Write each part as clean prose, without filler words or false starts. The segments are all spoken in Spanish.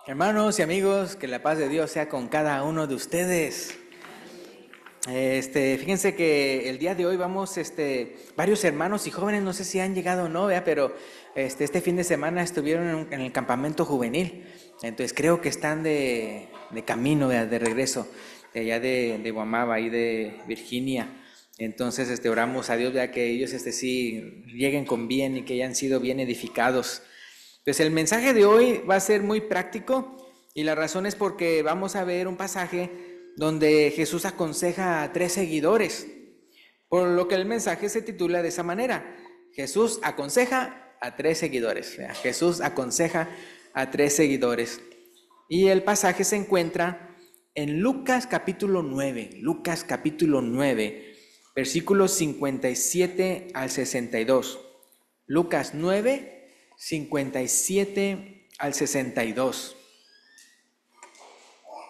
Hermanos y amigos, que la paz de Dios sea con cada uno de ustedes. Fíjense que el día de hoy vamos, varios hermanos y jóvenes, no sé si han llegado o no, ¿vea? Pero este fin de semana estuvieron en el campamento juvenil. Entonces creo que están de camino, ¿vea? De regreso, de allá de Guamaba y de Virginia. Entonces, oramos a Dios, ¿vea? Que ellos, sí lleguen con bien y que hayan sido bien edificados. Pues el mensaje de hoy va a ser muy práctico y la razón es porque vamos a ver un pasaje donde Jesús aconseja a tres seguidores, por lo que el mensaje se titula de esa manera: Jesús aconseja a tres seguidores. Jesús aconseja a tres seguidores. Y el pasaje se encuentra en Lucas capítulo 9, Lucas capítulo 9, versículos 57 al 62. Lucas 9, 57 al 62.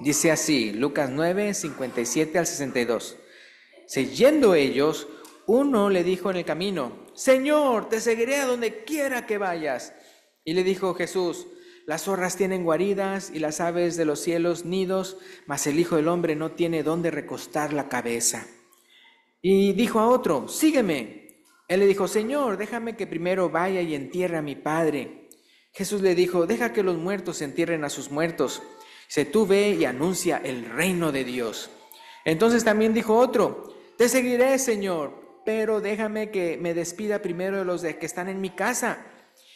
Dice así, Lucas 9, 57 al 62. Siguiendo ellos, uno le dijo en el camino: Señor, te seguiré a donde quiera que vayas. Y le dijo Jesús: las zorras tienen guaridas y las aves de los cielos nidos, mas el Hijo del Hombre no tiene dónde recostar la cabeza. Y dijo a otro: sígueme. Él le dijo: Señor, déjame que primero vaya y entierre a mi padre. Jesús le dijo: deja que los muertos entierren a sus muertos. Dice: tú ve y anuncia el reino de Dios. Entonces también dijo otro: te seguiré, Señor, pero déjame que me despida primero de los que están en mi casa.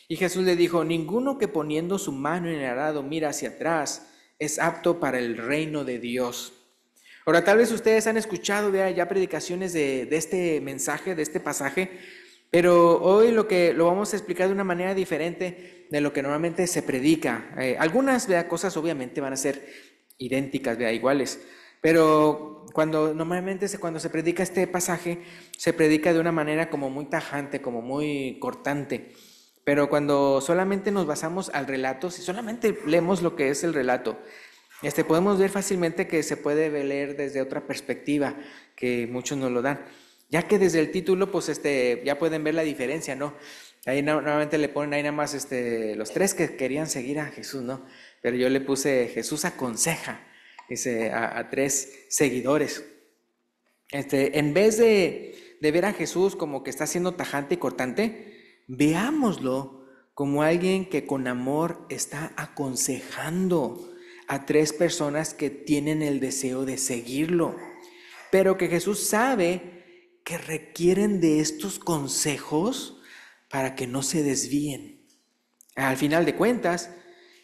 Y Jesús le dijo: ninguno que poniendo su mano en el arado mira hacia atrás es apto para el reino de Dios. Ahora, tal vez ustedes han escuchado ya predicaciones de este mensaje, de este pasaje, pero hoy lo vamos a explicar de una manera diferente de lo que normalmente se predica. Algunas cosas obviamente van a ser idénticas, iguales, pero cuando se predica este pasaje, se predica de una manera como muy tajante, como muy cortante. Pero cuando solamente nos basamos al relato, si solamente leemos lo que es el relato, podemos ver fácilmente que se puede leer desde otra perspectiva, que muchos nos lo dan. Ya que desde el título, pues ya pueden ver la diferencia, ¿no? Ahí normalmente le ponen ahí nada más los tres que querían seguir a Jesús, ¿no? Pero yo le puse: Jesús aconseja, dice, a tres seguidores. En vez de ver a Jesús como que está siendo tajante y cortante, veámoslo como alguien que con amor está aconsejando a tres personas que tienen el deseo de seguirlo, pero que Jesús sabe que requieren de estos consejos para que no se desvíen. Al final de cuentas,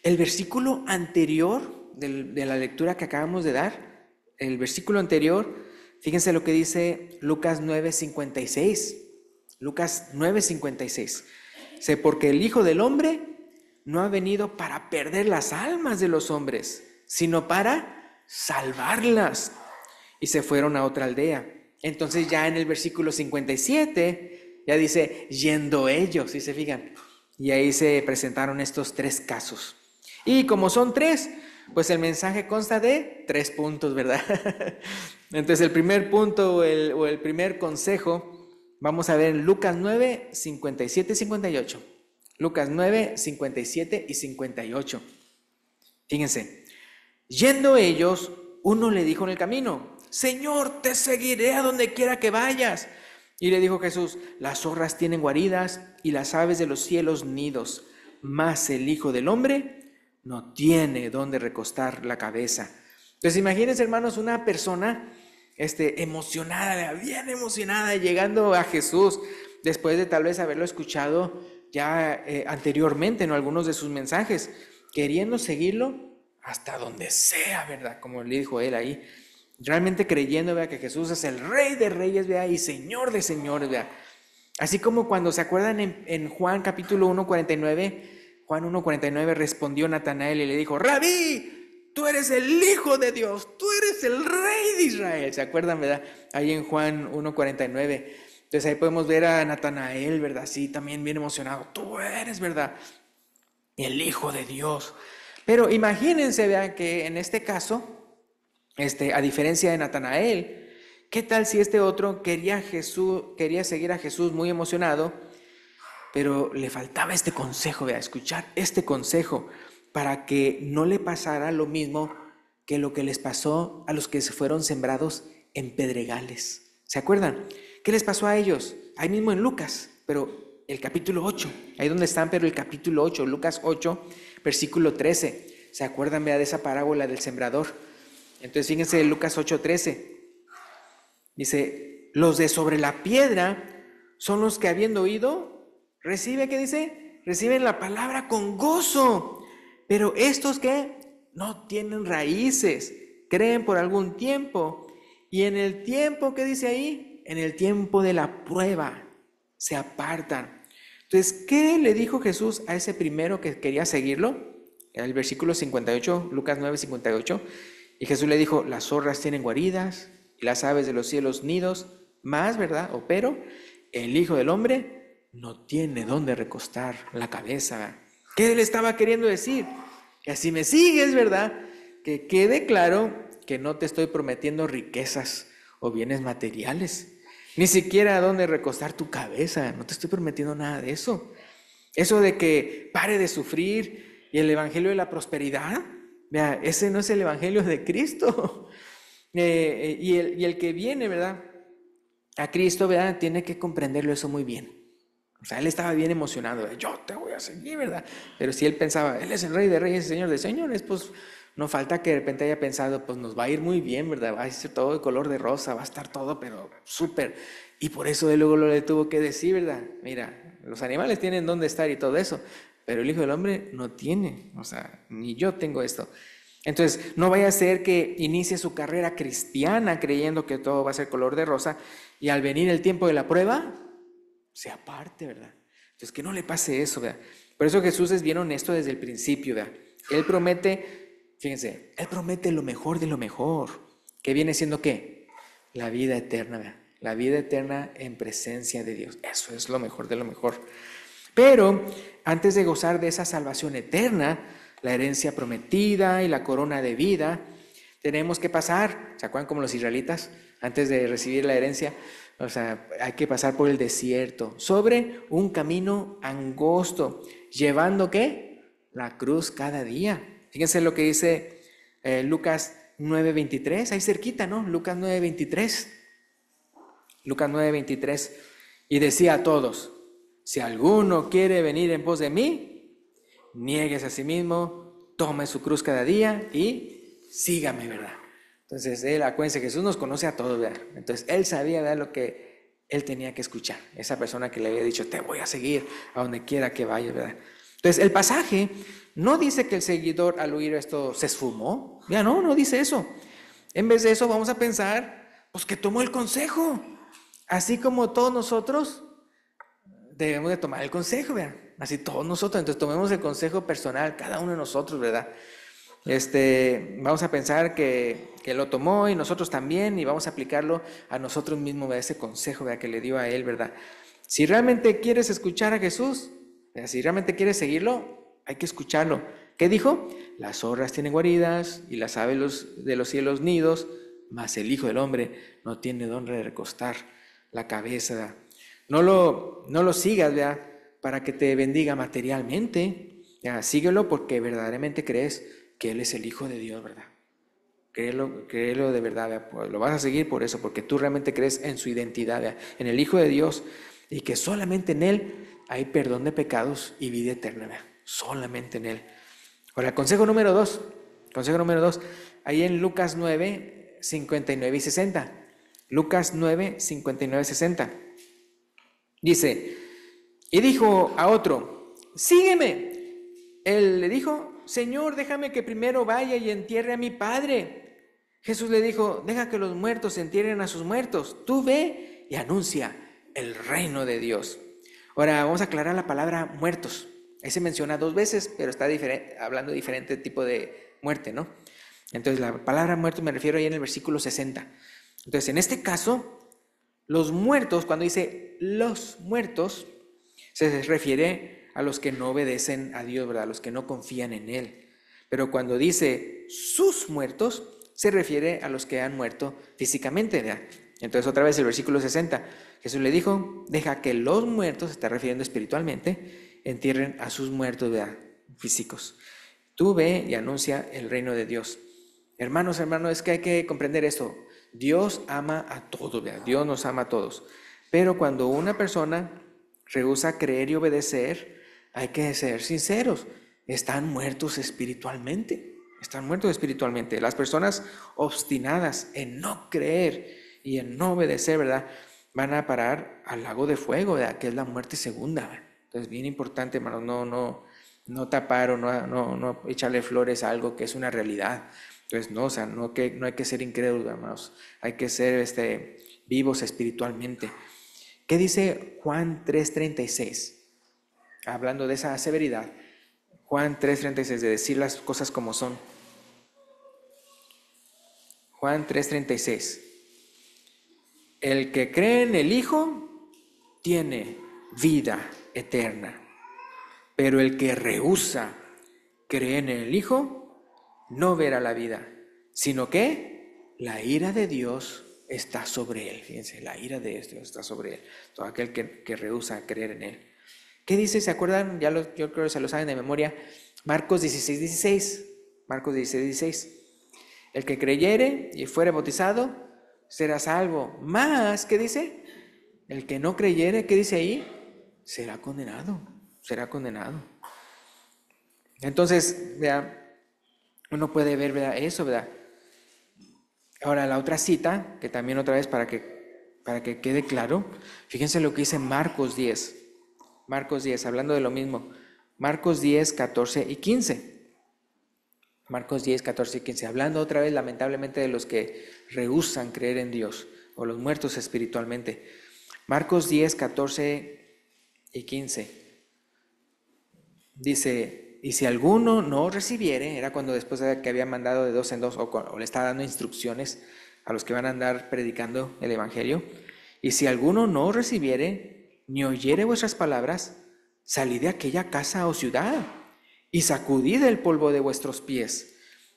el versículo anterior de la lectura que acabamos de dar, el versículo anterior, fíjense lo que dice Lucas 9:56. Lucas 9:56. Dice: porque el Hijo del Hombre no ha venido para perder las almas de los hombres, sino para salvarlas. Y se fueron a otra aldea. Entonces ya en el versículo 57 ya dice: yendo ellos, ¿sí se fijan? Y ahí se presentaron estos tres casos. Y como son tres, pues el mensaje consta de 3 puntos, ¿verdad? Entonces el primer punto o el primer consejo, vamos a ver en Lucas 9, 57 y 58. Lucas 9, 57 y 58. Fíjense: yendo ellos, uno le dijo en el camino: Señor, te seguiré a donde quiera que vayas. Y le dijo Jesús: las zorras tienen guaridas y las aves de los cielos nidos, mas el Hijo del Hombre no tiene donde recostar la cabeza. Entonces imagínense, hermanos, una persona emocionada, bien emocionada, llegando a Jesús, después de tal vez haberlo escuchado ya anteriormente en algunos de sus mensajes, queriendo seguirlo hasta donde sea, ¿verdad? Como le dijo él ahí, realmente creyendo, ¿verdad?, que Jesús es el Rey de Reyes, ¿verdad?, y Señor de Señores, ¿verdad? Así como cuando se acuerdan en Juan capítulo 1:49, Juan 1:49 respondió Natanael y le dijo: Rabí, tú eres el Hijo de Dios, tú eres el Rey de Israel. ¿Se acuerdan, verdad? Ahí en Juan 1:49. Entonces ahí podemos ver a Natanael, ¿verdad? Sí, también bien emocionado. Tú eres, ¿verdad?, el Hijo de Dios. Pero imagínense, vean, que en este caso, a diferencia de Natanael, ¿qué tal si este otro quería seguir a Jesús muy emocionado, pero le faltaba este consejo, vea, escuchar este consejo? para que no le pasara lo mismo que lo que les pasó a los que se fueron sembrados en pedregales. ¿Se acuerdan? ¿Qué les pasó a ellos? Ahí mismo en Lucas, pero el capítulo 8, ahí donde están, pero el capítulo 8, Lucas 8, versículo 13. ¿Se acuerdan de esa parábola del sembrador? Entonces fíjense, Lucas 8:13. Dice, los de sobre la piedra son los que habiendo oído, ¿qué dice? Reciben la palabra con gozo. Pero estos que no tienen raíces, creen por algún tiempo. Y en el tiempo, ¿qué dice ahí? En el tiempo de la prueba, se apartan. Entonces, ¿qué le dijo Jesús a ese primero que quería seguirlo? En el versículo 58, Lucas 9:58. Y Jesús le dijo, las zorras tienen guaridas y las aves de los cielos nidos, más, ¿verdad? Pero el Hijo del Hombre no tiene dónde recostar la cabeza. ¿Qué le estaba queriendo decir? Que si me sigues, ¿verdad? Que quede claro que no te estoy prometiendo riquezas o bienes materiales, ni siquiera dónde recostar tu cabeza. No te estoy prometiendo nada de eso. Eso de que pare de sufrir y el evangelio de la prosperidad, vea, ese no es el evangelio de Cristo. Y el que viene, ¿verdad?, a Cristo, ¿verdad?, tiene que comprenderlo eso muy bien. O sea, él estaba bien emocionado, ¿verdad? Yo te voy a seguir, ¿verdad? Pero si él pensaba, él es el Rey de Reyes, Señor de Señores, pues no falta que de repente haya pensado, pues nos va a ir muy bien, ¿verdad? Va a ser todo de color de rosa, va a estar todo, pero súper. Y por eso él luego le tuvo que decir, ¿verdad? Mira, los animales tienen dónde estar y todo eso, pero el Hijo del Hombre no tiene, o sea, ni yo tengo esto. Entonces, no vaya a ser que inicie su carrera cristiana creyendo que todo va a ser color de rosa y al venir el tiempo de la prueba, se aparte, ¿verdad? Entonces, que no le pase eso, ¿verdad? Por eso Jesús es bien honesto desde el principio, ¿verdad? Él promete, fíjense, Él promete lo mejor de lo mejor. ¿Qué viene siendo qué? La vida eterna, ¿verdad? La vida eterna en presencia de Dios. Eso es lo mejor de lo mejor. Pero antes de gozar de esa salvación eterna, la herencia prometida y la corona de vida, tenemos que pasar, ¿se acuerdan como los israelitas? Antes de recibir la herencia, o sea, hay que pasar por el desierto, sobre un camino angosto, llevando ¿qué? La cruz cada día. Fíjense lo que dice Lucas 9:23, ahí cerquita, ¿no? Lucas 9:23. Lucas 9:23. Y decía a todos, si alguno quiere venir en pos de mí, niéguese a sí mismo, tome su cruz cada día y sígame, ¿verdad? Entonces, acuérdense, Jesús nos conoce a todos, ¿verdad? Entonces, él sabía, ¿verdad?, lo que él tenía que escuchar. Esa persona que le había dicho, te voy a seguir a donde quiera que vayas, ¿verdad? Entonces, el pasaje no dice que el seguidor al oír esto se esfumó. Ya no dice eso. En vez de eso, vamos a pensar, pues que tomó el consejo. Así como todos nosotros debemos de tomar el consejo, ¿verdad? Así todos nosotros. Entonces, tomemos el consejo personal, cada uno de nosotros, ¿verdad? Vamos a pensar que lo tomó y nosotros también, y vamos a aplicarlo a nosotros mismos, ¿verdad? Ese consejo, ¿verdad?, que le dio a él, ¿verdad? Si realmente quieres escuchar a Jesús, ¿verdad?, si realmente quieres seguirlo, hay que escucharlo. ¿Qué dijo? Las zorras tienen guaridas y las aves de los cielos nidos, mas el Hijo del Hombre no tiene dónde recostar la cabeza, ¿verdad? No lo sigas, ¿verdad?, para que te bendiga materialmente, ¿verdad? Síguelo porque verdaderamente crees que Él es el Hijo de Dios, ¿verdad? Créelo de verdad, ¿verdad? Pues lo vas a seguir por eso, porque tú realmente crees en su identidad, ¿verdad?, en el Hijo de Dios, y que solamente en Él hay perdón de pecados y vida eterna, ¿verdad? Solamente en Él. Ahora, consejo número 2, ahí en Lucas 9, 59 y 60. Lucas 9, 59 y 60. Dice, y dijo a otro, sígueme. Él le dijo, Señor, déjame que primero vaya y entierre a mi padre. Jesús le dijo, deja que los muertos entierren a sus muertos. Tú ve y anuncia el reino de Dios. Ahora vamos a aclarar la palabra muertos. Ahí se menciona 2 veces, pero está hablando de diferente tipo de muerte, ¿no? Entonces la palabra muerto me refiero ahí en el versículo 60. Entonces en este caso, los muertos, cuando dice los muertos, se refiere a los que no obedecen a Dios, ¿verdad?, a los que no confían en Él. Pero cuando dice sus muertos, se refiere a los que han muerto físicamente, ¿verdad? Entonces otra vez el versículo 60, Jesús le dijo, deja que los muertos, se está refiriendo espiritualmente, entierren a sus muertos, ¿verdad?, físicos. Tú ve y anuncia el reino de Dios. Hermanos, es que hay que comprender esto. Dios ama a todos, ¿verdad? Dios nos ama a todos. Pero cuando una persona rehúsa creer y obedecer, hay que ser sinceros. Están muertos espiritualmente. Están muertos espiritualmente. Las personas obstinadas en no creer y en no obedecer, ¿verdad?, van a parar al lago de fuego, ¿verdad?, que es la muerte segunda, ¿verdad? Entonces, bien importante, hermanos, no tapar o no echarle flores a algo que es una realidad. Entonces, no, o sea, no hay que ser incrédulos, hermanos. Hay que ser vivos espiritualmente. ¿Qué dice Juan 3:36? Hablando de esa severidad. Juan 3:36, de decir las cosas como son. Juan 3:36. El que cree en el Hijo tiene vida eterna, pero el que rehúsa creer en el Hijo no verá la vida, sino que la ira de Dios está sobre él. Fíjense, la ira de Dios está sobre él, todo aquel que rehúsa creer en él. ¿Qué dice? ¿Se acuerdan? Yo creo que se lo saben de memoria. Marcos 16:16. Marcos 16:16. El que creyere y fuere bautizado será salvo. Más, ¿qué dice? El que no creyere, ¿qué dice ahí? Será condenado. Será condenado. Entonces, ¿verdad?, uno puede ver, ¿verdad?, eso, ¿verdad? Ahora, la otra cita, que también otra vez para que quede claro, fíjense lo que dice Marcos 10. Marcos 10, hablando de lo mismo. Marcos 10, 14 y 15. Marcos 10, 14 y 15. Hablando otra vez, lamentablemente, de los que rehúsan creer en Dios o los muertos espiritualmente. Marcos 10, 14 y 15. Dice: y si alguno no recibiere, era cuando después de que había mandado de dos en dos, o le está dando instrucciones a los que van a andar predicando el evangelio. Y si alguno no recibiere, ni oyere vuestras palabras, salid de aquella casa o ciudad y sacudid el polvo de vuestros pies.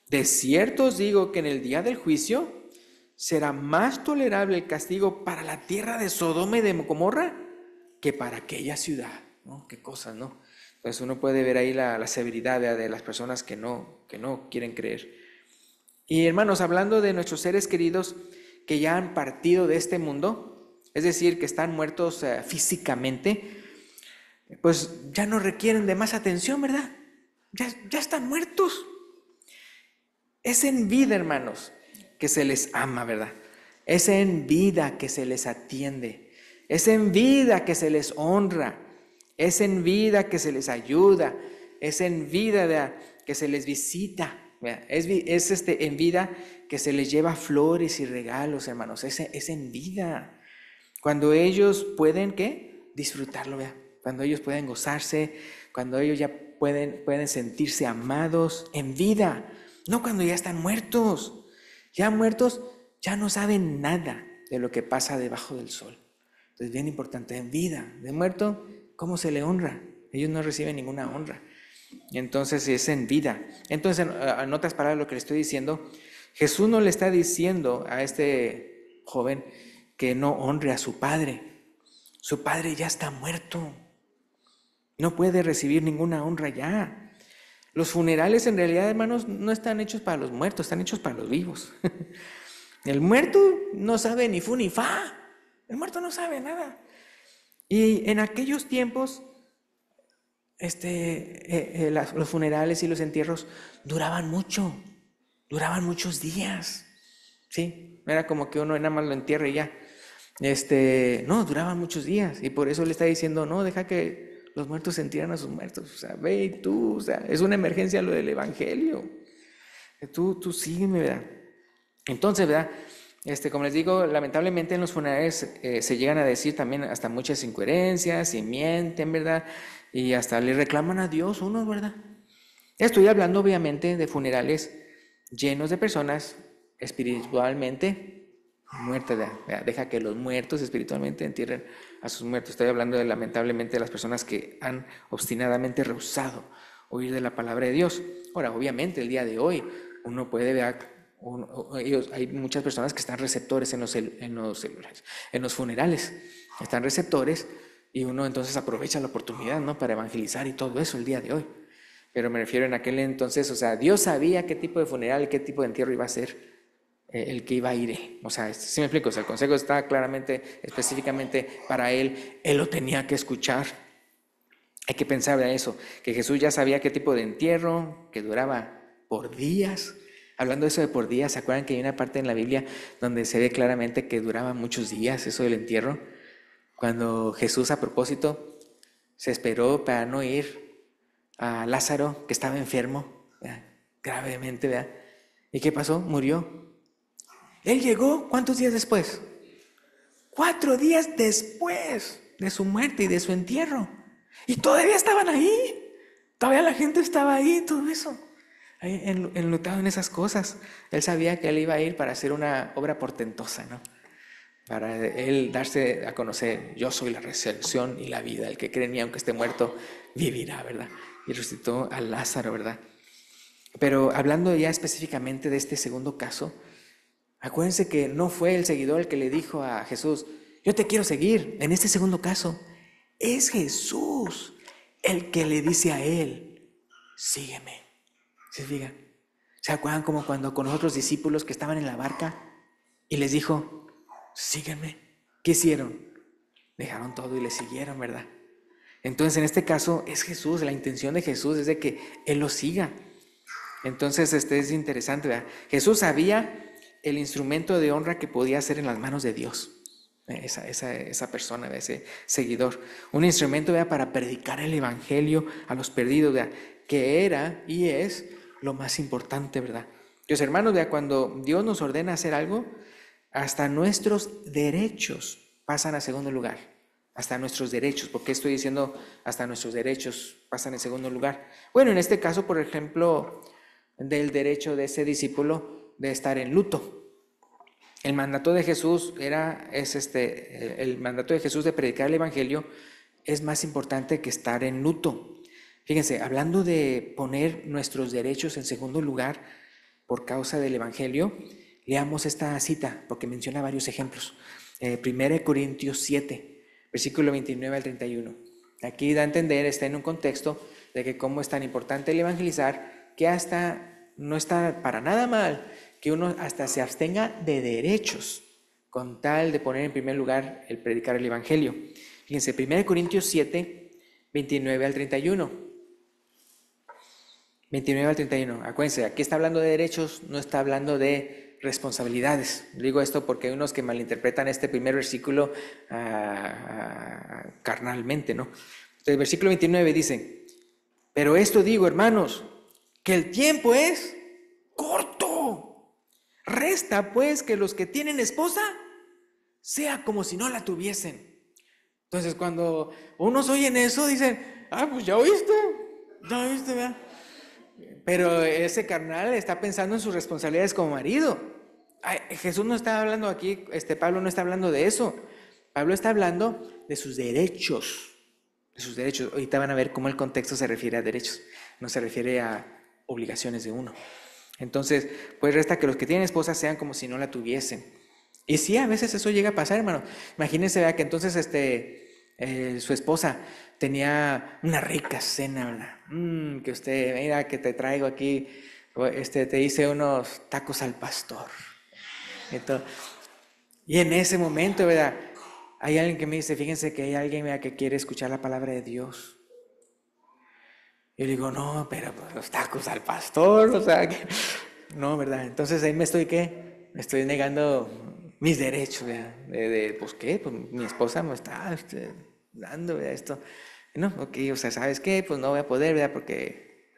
De cierto os digo que en el día del juicio será más tolerable el castigo para la tierra de Sodoma y de Gomorra que para aquella ciudad, ¿no? Qué cosas, ¿no? Entonces uno puede ver ahí la severidad de las personas que no quieren creer. Y hermanos, hablando de nuestros seres queridos que ya han partido de este mundo, es decir, que están muertos físicamente, pues ya no requieren de más atención, ¿verdad? Ya están muertos. Es en vida, hermanos, que se les ama, ¿verdad? Es en vida que se les atiende. Es en vida que se les honra. Es en vida que se les ayuda. Es en vida, ¿verdad?, que se les visita. Es en vida que se les lleva flores y regalos, hermanos. Es en vida. Cuando ellos pueden, ¿qué?, disfrutarlo, ¿verdad? Cuando ellos pueden gozarse, cuando ellos ya pueden sentirse amados en vida. No cuando ya están muertos. Ya muertos, ya no saben nada de lo que pasa debajo del sol. Entonces, bien importante, en vida. De muerto, ¿cómo se le honra? Ellos no reciben ninguna honra. Entonces, es en vida. Entonces, en otras palabras, lo que le estoy diciendo, Jesús no le está diciendo a este joven que no honre a su padre. Su padre ya está muerto. No puede recibir ninguna honra ya. Los funerales, en realidad, hermanos, no están hechos para los muertos, están hechos para los vivos. El muerto no sabe ni fu ni fa. El muerto no sabe nada. Y en aquellos tiempos, los funerales y los entierros duraban muchos días. ¿Sí? Era como que uno nada más lo entierre y ya. No, duraban muchos días. Y por eso le está diciendo, no, deja que los muertos entierran a sus muertos. O sea, ve y tú, o sea, es una emergencia lo del evangelio. Tú sígueme, ¿verdad? Entonces, ¿verdad? Como les digo, lamentablemente en los funerales se llegan a decir también hasta muchas incoherencias y mienten, ¿verdad? Y hasta le reclaman a Dios uno, ¿verdad? Estoy hablando obviamente de funerales llenos de personas espiritualmente muertas, ¿verdad? Deja que los muertos espiritualmente entierren a sus muertos. Estoy hablando lamentablemente de las personas que han obstinadamente rehusado oír de la palabra de Dios. Ahora, obviamente el día de hoy uno puede ver, hay muchas personas que están receptores en los funerales, están receptores, y uno entonces aprovecha la oportunidad, ¿no?, para evangelizar y todo eso el día de hoy. Pero me refiero en aquel entonces, o sea, Dios sabía qué tipo de funeral, qué tipo de entierro iba a ser el que iba a ir él. O sea, ¿sí me explico? O sea, el consejo está claramente, específicamente para él lo tenía que escuchar. Hay que pensar en eso, que Jesús ya sabía qué tipo de entierro, que duraba por días. Hablando de eso de por días, ¿se acuerdan que hay una parte en la Biblia donde se ve claramente que duraba muchos días eso del entierro? Cuando Jesús a propósito se esperó para no ir a Lázaro, que estaba enfermo, ¿verdad? Gravemente, ¿verdad? ¿Y qué pasó? Murió. Él llegó, ¿cuántos días después? 4 días después de su muerte y de su entierro. Y todavía estaban ahí. Todavía la gente estaba ahí, todo eso. Ahí enlutado en esas cosas. Él sabía que él iba a ir para hacer una obra portentosa, ¿no? Para él darse a conocer: yo soy la resurrección y la vida. El que cree en mí, aunque esté muerto, vivirá, ¿verdad? Y resucitó a Lázaro, ¿verdad? Pero hablando ya específicamente de este segundo caso, acuérdense que no fue el seguidor el que le dijo a Jesús: yo te quiero seguir. En este segundo caso, es Jesús el que le dice a él: sígueme. ¿Se fijan? ¿Se acuerdan como cuando con los otros discípulos que estaban en la barca y les dijo: sígueme? ¿Qué hicieron? Dejaron todo y le siguieron, ¿verdad? Entonces en este caso es Jesús, la intención de Jesús es de que él lo siga. Entonces es interesante, ¿verdad? Jesús sabía el instrumento de honra que podía hacer en las manos de Dios, esa persona, ese seguidor. Un instrumento, ¿verdad?, para predicar el evangelio a los perdidos, ¿verdad?, que era y es lo más importante, ¿verdad? Dios, hermanos, ¿verdad?, cuando Dios nos ordena hacer algo, hasta nuestros derechos pasan a segundo lugar. Hasta nuestros derechos. ¿Por qué estoy diciendo hasta nuestros derechos pasan en segundo lugar? Bueno, en este caso, por ejemplo, del derecho de ese discípulo de estar en luto. El mandato de Jesús el mandato de Jesús de predicar el evangelio es más importante que estar en luto. Fíjense, hablando de poner nuestros derechos en segundo lugar por causa del evangelio, leamos esta cita porque menciona varios ejemplos. 1 Corintios 7, versículo 29 al 31. Aquí da a entender, está en un contexto de que cómo es tan importante el evangelizar, que hasta no está para nada mal que uno hasta se abstenga de derechos con tal de poner en primer lugar el predicar el evangelio. Fíjense, 1 Corintios 7, 29 al 31. 29 al 31. Acuérdense, aquí está hablando de derechos, no está hablando de responsabilidades. Digo esto porque hay unos que malinterpretan este primer versículo carnalmente, ¿no? Entonces, el versículo 29 dice: pero esto digo, hermanos, que el tiempo es corto. Resta pues que los que tienen esposa sea como si no la tuviesen. Entonces, cuando unos oyen eso, dicen: pues ya oíste, ¿verdad? Pero ese carnal está pensando en sus responsabilidades como marido. Jesús no está hablando aquí, Pablo no está hablando de eso. Pablo está hablando de sus derechos. De sus derechos. Ahorita van a ver cómo el contexto se refiere a derechos, no se refiere a obligaciones de uno. Entonces, pues resta que los que tienen esposa sean como si no la tuviesen. Y sí, a veces eso llega a pasar, hermano. Imagínense, ¿verdad?, que entonces su esposa tenía una rica cena, ¿verdad? Que usted, mira, que te traigo aquí, te hice unos tacos al pastor. Y en ese momento, ¿verdad?, hay alguien que me dice: fíjense que hay alguien, ¿verdad?, que quiere escuchar la palabra de Dios. Y yo le digo: no, pero pues, los tacos al pastor, o sea, que no, ¿verdad? Entonces ahí me estoy negando mis derechos, ¿verdad? Pues qué, pues mi esposa me está dando, ¿verdad?, esto. No, ok, o sea, ¿sabes qué? Pues no voy a poder, ¿verdad? Porque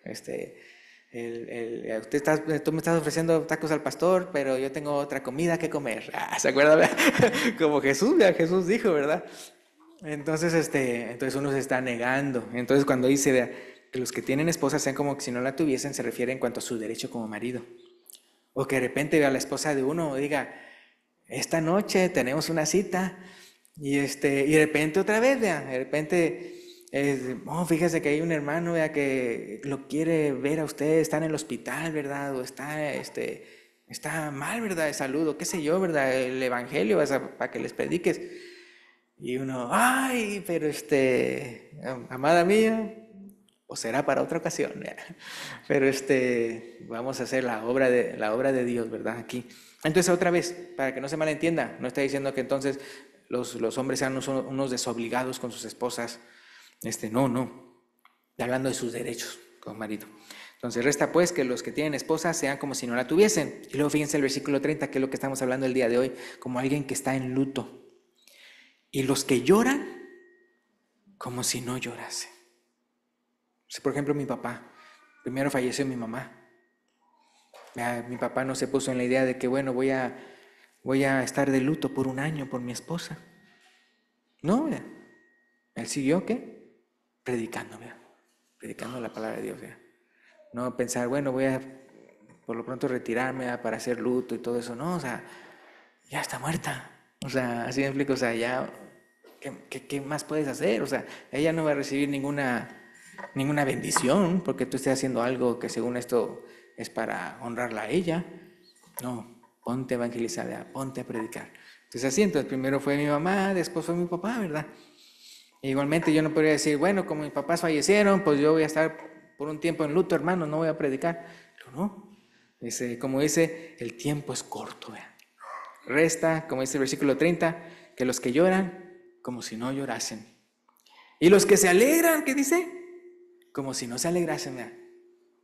tú me estás ofreciendo tacos al pastor, pero yo tengo otra comida que comer. ¿Se acuerdan, verdad? Como Jesús, ¿verdad? Jesús dijo, ¿verdad? Entonces, entonces uno se está negando. Entonces, cuando dice, ¿verdad?, que los que tienen esposa sean como si no la tuviesen, se refiere en cuanto a su derecho como marido. O que de repente vea la esposa de uno diga: esta noche tenemos una cita, y de repente otra vez, vea, de repente, fíjese que hay un hermano, vea, que lo quiere ver a usted, está en el hospital, ¿verdad? O está mal, ¿verdad?, de salud, o qué sé yo, ¿verdad?, el evangelio, para que les prediques. Y uno: ay, pero amada mía, o será para otra ocasión, ¿verdad? Pero vamos a hacer la obra de Dios, ¿verdad? Aquí. Entonces, otra vez, para que no se malentienda, no está diciendo que entonces los hombres sean unos desobligados con sus esposas. No. Está hablando de sus derechos como marido. Entonces, resta pues que los que tienen esposa sean como si no la tuviesen. Y luego fíjense el versículo 30, que es lo que estamos hablando el día de hoy, como alguien que está en luto. Y los que lloran, como si no llorasen. Por ejemplo, mi papá, primero falleció mi mamá. Mi papá no se puso en la idea de que, bueno, voy a estar de luto por un año por mi esposa. No, él siguió, ¿qué? Predicando la palabra de Dios. No pensar, bueno, voy a por lo pronto retirarme para hacer luto y todo eso. No, o sea, ya está muerta. O sea, así me explico, o sea, ya, ¿qué más puedes hacer? O sea, ella no va a recibir ninguna bendición porque tú estés haciendo algo que según esto es para honrarla a ella. No, ponte a evangelizar, ponte a predicar. Entonces primero fue mi mamá, después fue mi papá, ¿verdad? E igualmente yo no podría decir, bueno, como mis papás fallecieron, pues yo voy a estar por un tiempo en luto, hermano, no voy a predicar. Pero no, como dice, el tiempo es corto, ¿verdad? Resta, como dice el versículo 30, que los que lloran, como si no llorasen. Y los que se alegran, ¿qué dice? Como si no se alegrasen, ¿verdad?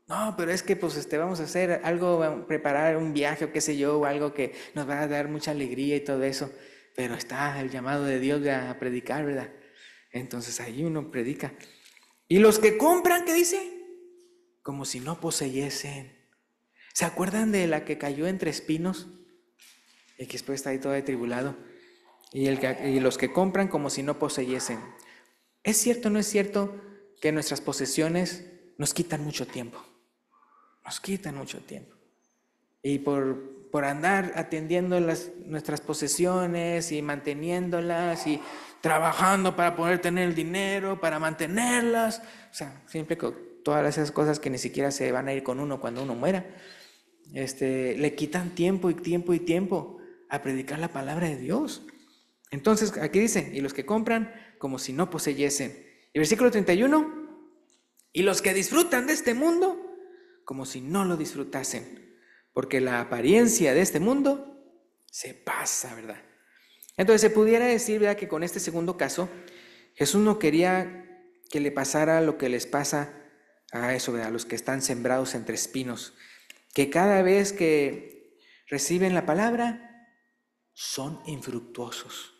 No, pero es que pues vamos a hacer algo, preparar un viaje o qué sé yo, o algo que nos va a dar mucha alegría y todo eso. Pero está el llamado de Dios a predicar, ¿verdad? Entonces ahí uno predica. Y los que compran, ¿qué dice? Como si no poseyesen. ¿Se acuerdan de la que cayó entre espinos? Y que después está ahí todo atribulado. Y los que compran como si no poseyesen. ¿Es cierto o no es cierto que nuestras posesiones nos quitan mucho tiempo? Nos quitan mucho tiempo. Y por andar atendiendo nuestras posesiones y manteniéndolas y trabajando para poder tener el dinero, para mantenerlas, o sea, siempre con todas esas cosas que ni siquiera se van a ir con uno cuando uno muera, le quitan tiempo y tiempo y tiempo a predicar la palabra de Dios. Entonces, aquí dice, y los que compran como si no poseyesen. Y versículo 31, y los que disfrutan de este mundo como si no lo disfrutasen, porque la apariencia de este mundo se pasa, ¿verdad? Entonces se pudiera decir, ¿verdad?, que con este segundo caso, Jesús no quería que le pasara lo que les pasa a eso, ¿verdad?, a los que están sembrados entre espinos, que cada vez que reciben la palabra son infructuosos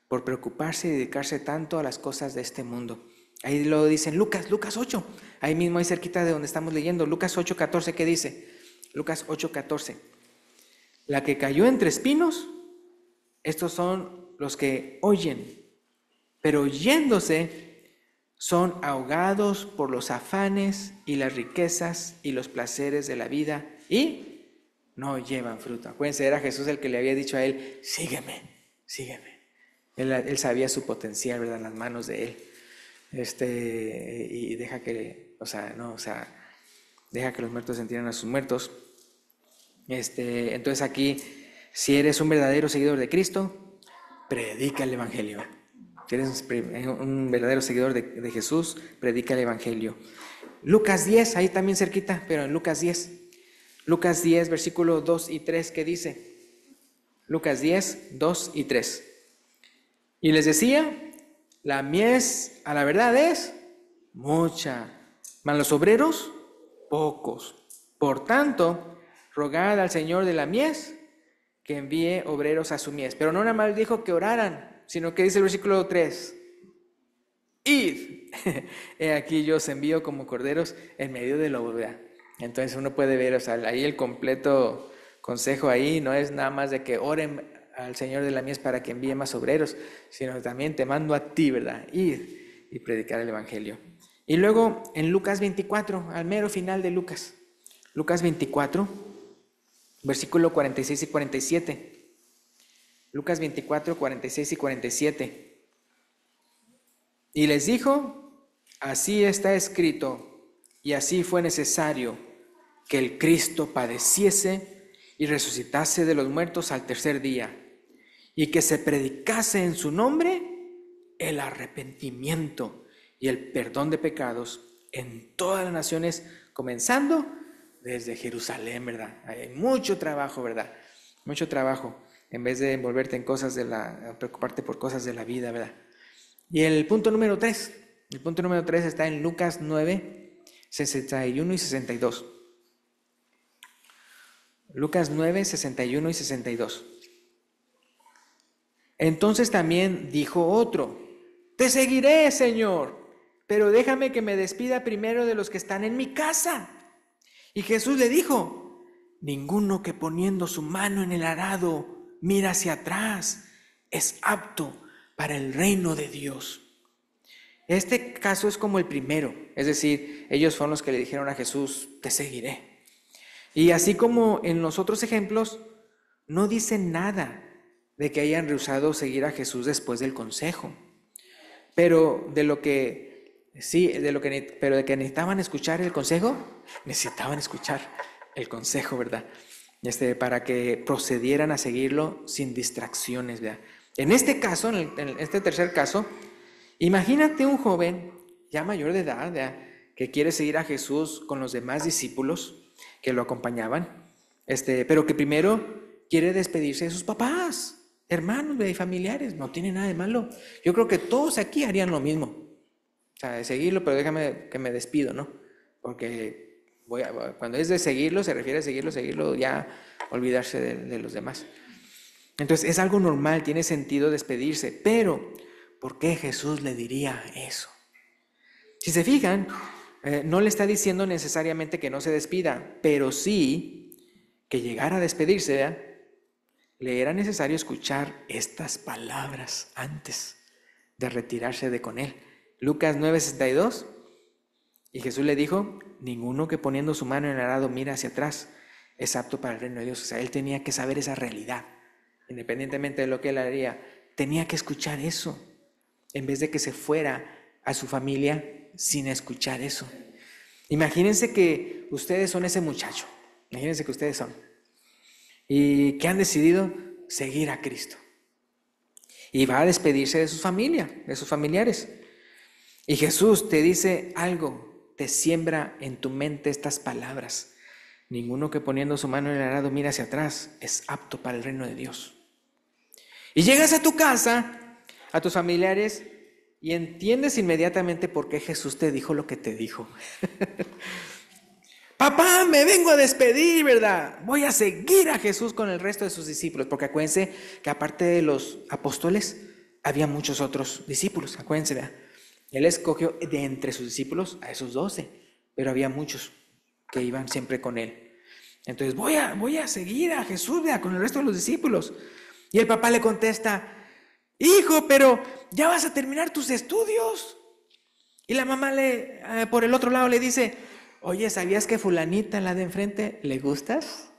por preocuparse y dedicarse tanto a las cosas de este mundo. Ahí lo dice en Lucas 8, ahí mismo, ahí cerquita de donde estamos leyendo, Lucas 8:14, ¿qué dice? Lucas 8:14. La que cayó entre espinos, estos son los que oyen, pero oyéndose son ahogados por los afanes y las riquezas y los placeres de la vida y no llevan fruto. Acuérdense, era Jesús el que le había dicho a él, sígueme. Él sabía su potencial, ¿verdad?, en las manos de él. Y deja que, deja que los muertos entierren a sus muertos. Entonces aquí, si eres un verdadero seguidor de Cristo, predica el Evangelio. Si eres un verdadero seguidor de Jesús, predica el Evangelio. Lucas 10, ahí también cerquita, pero en Lucas 10, versículo 2 y 3, ¿qué dice? Lucas 10, 2 y 3. Y les decía, la mies a la verdad es mucha, mas los obreros pocos. Por tanto, rogad al Señor de la mies que envíe obreros a su mies. Pero no nada más dijo que oraran, sino que dice el versículo 3, id, he aquí yo os envío como corderos en medio de lobo. Entonces uno puede ver, ahí el completo consejo ahí no es nada más de que oren al Señor de la mies para que envíe más obreros, sino también te mando a ti, ¿verdad? Ir y predicar el Evangelio. Y luego en Lucas 24, al mero final de Lucas 24, versículo 46 y 47. Lucas 24, 46 y 47. Y les dijo, así está escrito, y así fue necesario que el Cristo padeciese y resucitase de los muertos al tercer día, y que se predicase en su nombre el arrepentimiento y el perdón de pecados en todas las naciones, comenzando desde Jerusalén, ¿verdad? Hay mucho trabajo, ¿verdad? Mucho trabajo, en vez de envolverte en preocuparte por cosas de la vida, ¿verdad? Y el punto número 3, está en Lucas 9, 61 y 62. Lucas 9, 61 y 62. Entonces también dijo otro: te seguiré, Señor, pero déjame que me despida primero de los que están en mi casa. Y Jesús le dijo: ninguno que poniendo su mano en el arado mira hacia atrás es apto para el reino de Dios. Este caso es como el primero, es decir, ellos fueron los que le dijeron a Jesús: te seguiré. Y así como en los otros ejemplos, no dice nada de que hayan rehusado seguir a Jesús después del consejo. Pero de que necesitaban escuchar el consejo, ¿verdad? Para que procedieran a seguirlo sin distracciones, ¿verdad? En este caso, en este tercer caso, imagínate un joven ya mayor de edad, ¿verdad?, que quiere seguir a Jesús con los demás discípulos que lo acompañaban, pero que primero quiere despedirse de sus papás, hermanos y familiares. No tiene nada de malo. Yo creo que todos aquí harían lo mismo. O sea, de seguirlo, pero déjame que me despido, ¿no? Porque cuando es de seguirlo, se refiere a seguirlo, ya olvidarse de los demás. Entonces es algo normal, tiene sentido despedirse, pero ¿por qué Jesús le diría eso? Si se fijan, no le está diciendo necesariamente que no se despida, pero sí que llegara a despedirse, ¿verdad?, le era necesario escuchar estas palabras antes de retirarse de con él. Lucas 9:62, y Jesús le dijo: ninguno que poniendo su mano en el arado mira hacia atrás es apto para el reino de Dios. O sea, él tenía que saber esa realidad, independientemente de lo que él haría, tenía que escuchar eso, en vez de que se fuera a su familia sin escuchar eso. Imagínense que ustedes son ese muchacho, imagínense que ustedes son, y que han decidido seguir a Cristo. Y va a despedirse de su familia, de sus familiares. Y Jesús te dice algo, te siembra en tu mente estas palabras: ninguno que poniendo su mano en el arado mira hacia atrás es apto para el reino de Dios. Y llegas a tu casa, a tus familiares, y entiendes inmediatamente por qué Jesús te dijo lo que te dijo. Papá, me vengo a despedir, ¿verdad? Voy a seguir a Jesús con el resto de sus discípulos, porque acuérdense que aparte de los apóstoles, había muchos otros discípulos, acuérdense, ¿verdad? Él escogió de entre sus discípulos a esos 12, pero había muchos que iban siempre con él. Entonces, voy a seguir a Jesús, ¿verdad?, con el resto de los discípulos. Y el papá le contesta: hijo, pero ya vas a terminar tus estudios. Y la mamá por el otro lado le dice: oye, ¿sabías que fulanita, la de enfrente, le gustas?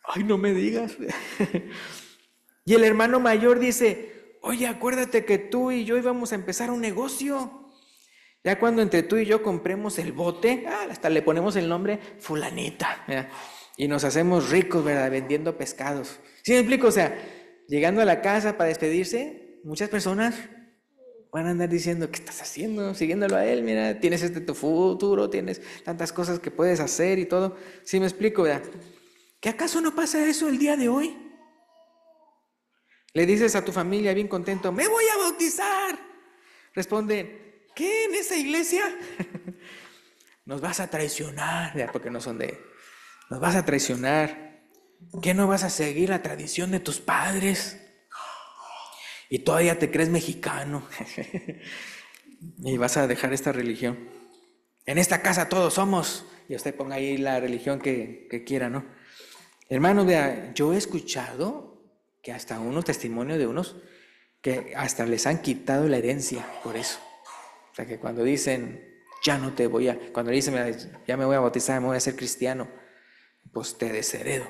Ay, no me digas. Y el hermano mayor dice: oye, acuérdate que tú y yo íbamos a empezar un negocio. Ya cuando entre tú y yo compremos el bote, hasta le ponemos el nombre fulanita, ¿verdad?, y nos hacemos ricos, ¿verdad?, vendiendo pescados. ¿Sí me explico? O sea, llegando a la casa para despedirse, muchas personas van a andar diciendo: ¿qué estás haciendo? Siguiéndolo a él, mira, tienes tu futuro, tienes tantas cosas que puedes hacer y todo. ¿Sí me explico, verdad? ¿Que acaso no pasa eso el día de hoy? Le dices a tu familia bien contento: me voy a bautizar. Responde: ¿qué? ¿En esa iglesia? Nos vas a traicionar, ¿verdad?, porque no son de... Nos vas a traicionar. ¿Qué, no vas a seguir la tradición de tus padres? Y todavía te crees mexicano. Y vas a dejar esta religión. En esta casa todos somos. Y usted ponga ahí la religión que quiera, ¿no? Hermanos, vea, yo he escuchado que hasta unos testimonios de unos que hasta les han quitado la herencia por eso. O sea, que cuando dicen: cuando dicen: ya me voy a bautizar, me voy a ser cristiano, pues te desheredo.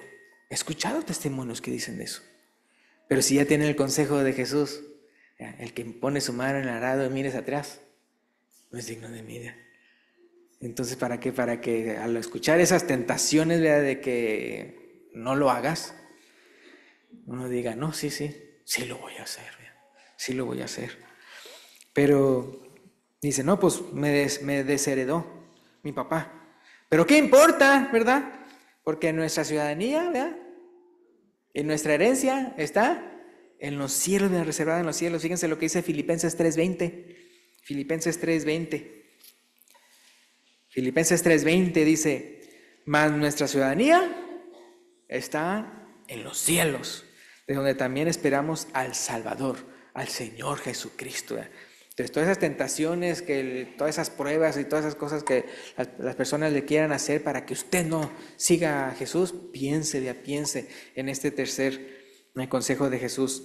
He escuchado testimonios que dicen eso. Pero si ya tienen el consejo de Jesús, el que pone su mano en el arado y mires atrás, no es digno de mí. Entonces, ¿para qué? Para que al escuchar esas tentaciones, ¿verdad?, de que no lo hagas, uno diga: no, sí lo voy a hacer, ¿verdad?, sí lo voy a hacer. Pero Dice, no, pues me desheredó mi papá. Pero ¿qué importa, verdad? Porque nuestra ciudadanía, ¿verdad? Y nuestra herencia está en los cielos, reservada en los cielos. Fíjense lo que dice Filipenses 3:20. Filipenses 3:20. Filipenses 3:20 dice, mas nuestra ciudadanía está en los cielos, de donde también esperamos al Salvador, al Señor Jesucristo. Entonces, todas esas tentaciones, todas esas pruebas y todas esas cosas que las personas le quieran hacer para que usted no siga a Jesús, piense en este tercer consejo de Jesús.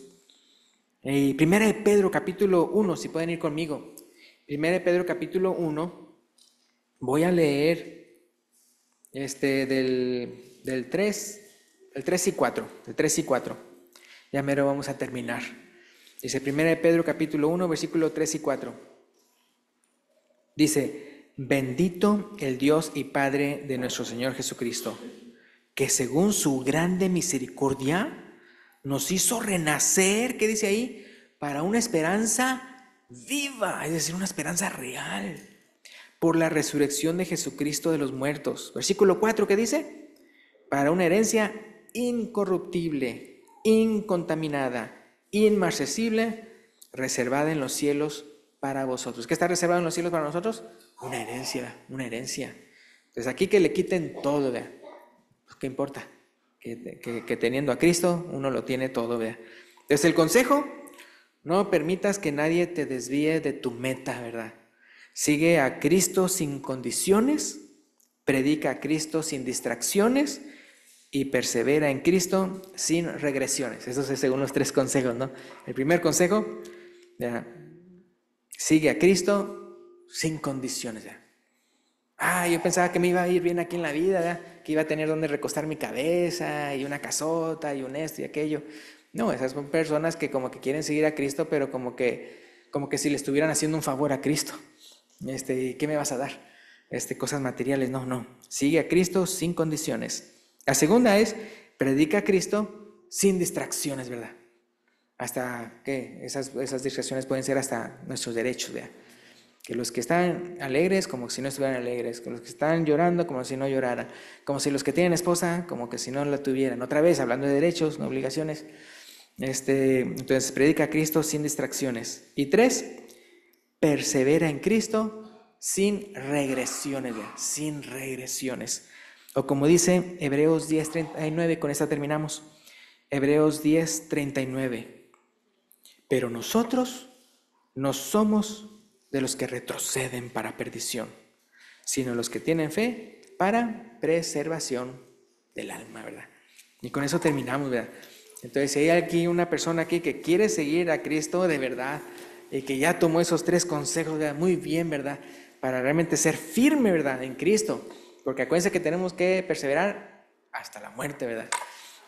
Primera de Pedro capítulo 1, si pueden ir conmigo. Primera de Pedro capítulo 1, voy a leer del 3 y 4, del 3 y 4. Ya mero vamos a terminar. Dice Primera de Pedro capítulo 1, versículo 3 y 4. Dice, bendito el Dios y Padre de nuestro Señor Jesucristo, que según su grande misericordia nos hizo renacer, ¿qué dice ahí? Para una esperanza viva, es decir, una esperanza real, por la resurrección de Jesucristo de los muertos. Versículo 4, ¿qué dice? Para una herencia incorruptible, incontaminada, inmarcesible, reservada en los cielos para vosotros. ¿Qué está reservado en los cielos para nosotros? Una herencia. Entonces aquí que le quiten todo, ¿vea? Pues, ¿qué importa? Que teniendo a Cristo uno lo tiene todo, ¿vea? Entonces el consejo, no permitas que nadie te desvíe de tu meta, ¿verdad? Sigue a Cristo sin condiciones, predica a Cristo sin distracciones y persevera en Cristo sin regresiones. Eso es según los 3 consejos, ¿no? El primer consejo, ¿ya? Sigue a Cristo sin condiciones, ¿ya? Yo pensaba que me iba a ir bien aquí en la vida, ¿verdad? Que iba a tener donde recostar mi cabeza y una casota y un esto y aquello. No, esas son personas que como que quieren seguir a Cristo, pero como que si le estuvieran haciendo un favor a Cristo. ¿Qué me vas a dar? Cosas materiales, no. Sigue a Cristo sin condiciones. La segunda es, predica a Cristo sin distracciones, ¿verdad? Hasta que esas distracciones pueden ser hasta nuestros derechos, ¿verdad? Que los que están alegres como si no estuvieran alegres, que los que están llorando como si no lloraran, como si los que tienen esposa como que si no la tuvieran. Otra vez, hablando de derechos, no obligaciones. Entonces, predica a Cristo sin distracciones. Y 3, persevera en Cristo sin regresiones, ¿verdad? Sin regresiones. O como dice Hebreos 10:39, con esta terminamos. Hebreos 10:39. Pero nosotros no somos de los que retroceden para perdición, sino los que tienen fe para preservación del alma, ¿verdad? Y con eso terminamos, ¿verdad? Entonces, si hay aquí una persona aquí que quiere seguir a Cristo de verdad y que ya tomó esos 3 consejos, ¿verdad? Muy bien, ¿verdad? Para realmente ser firme, ¿verdad? En Cristo, porque acuérdense que tenemos que perseverar hasta la muerte, ¿verdad?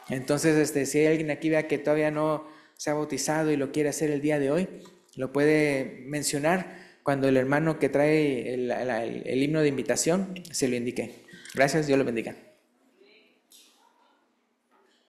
Entonces, si hay alguien aquí, ¿verdad?, que todavía no se ha bautizado y lo quiere hacer el día de hoy, lo puede mencionar cuando el hermano que trae el himno de invitación se lo indique. Gracias, Dios lo bendiga.